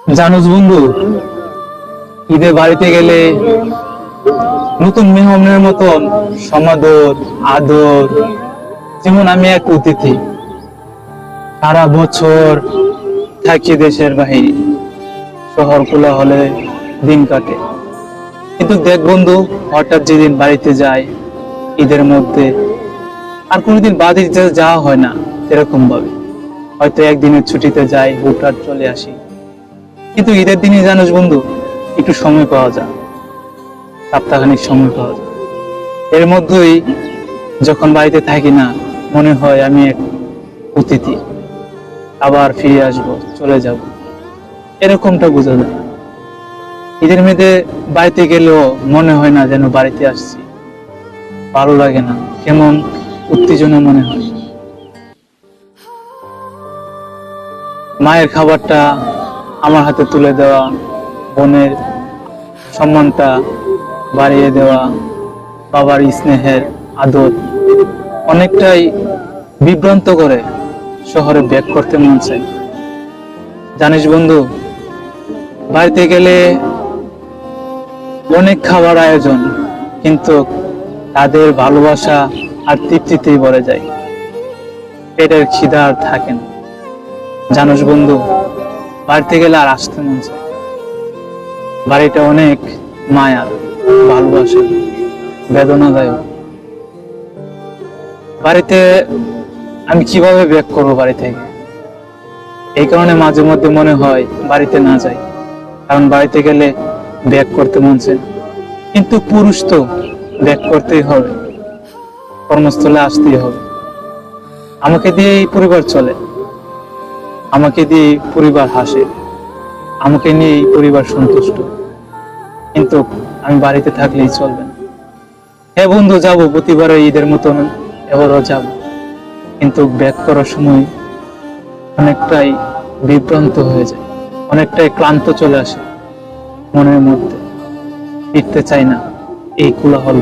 জানোস বন্ধু, ঈদে বাড়িতে গেলে নতুন মেহমানের মতন সমাদর আদর, যেমন আমি এক অতিথি। সারা বছর থাকি দেশের বাহিরে, শহর কোলাহলে দিন কাটে। কিন্তু দেখ বন্ধু, হঠাৎ যেদিন বাড়িতে যাই ঈদের মধ্যে, আর কোনোদিন বাড়িতে যাওয়া হয় না এরকম ভাবে। হয়তো একদিনের ছুটিতে যাই, হুটহাট চলে আসি। কিন্তু ঈদের দিনে জানোস বন্ধু, একটু সময় পাওয়া যায়, সপ্তাহখানিক সময় পাওয়া যায়। এর মধ্যেই যখন বাড়িতে থাকি না, মনে হয় আমি এক অতিথি, আবার ফিরে আসব, চলে যাব, এরকমটা বোঝা যায়। ঈদের মধ্যে বাড়িতে গেলেও মনে হয় না যেন বাড়িতে আসছি, ভালো লাগে না, কেমন উত্তেজনা মনে হয়। মায়ের খাবারটা আমার হাতে তুলে দেওয়া, বোনের সম্মানটা বাড়িয়ে দেওয়া, বাবার স্নেহের আদর অনেকটাই বিভ্রান্ত করে শহরে ব্যাক করতে মন চায়। জানিস বন্ধু, বাড়িতে গেলে অনেক খাবার আয়োজন, কিন্তু তাদের ভালোবাসা আর তৃপ্তিতেই ভরে যায়, পেটের খিদা আর থাকে না। জানোস বন্ধু, বাড়িতে গেলে আর আসতে মন চায়। বাড়িটা অনেক মায়ার, ভালোবাসা, বেদনাদায়ক। বাড়িতে আমি কিভাবে ব্যাক করবো বাড়ি থেকে, এই কারণে মাঝে মধ্যে মনে হয় বাড়িতে না যাই, কারণ বাড়িতে গেলে ব্যাক করতে মন চায়। কিন্তু পুরুষ তো ব্যাক করতেই হবে, কর্মস্থলে আসতেই হবে। আমাকে দিয়েই পরিবার চলে, আমাকে দিয়ে পরিবার হাসে, আমাকে নিয়ে পরিবার সন্তুষ্ট। কিন্তু আমি বাড়িতে থাকলেই চলবে না। হ্যাঁ বন্ধু, যাবো প্রতিবারে ঈদের মতন, এবারও যাব, কিন্তু ব্যাক করার সময় অনেকটাই বিভ্রান্ত হয়ে যায়, অনেকটাই ক্লান্ত চলে আসে মনের মধ্যে, ফিরতে চাই না এই কোলাহল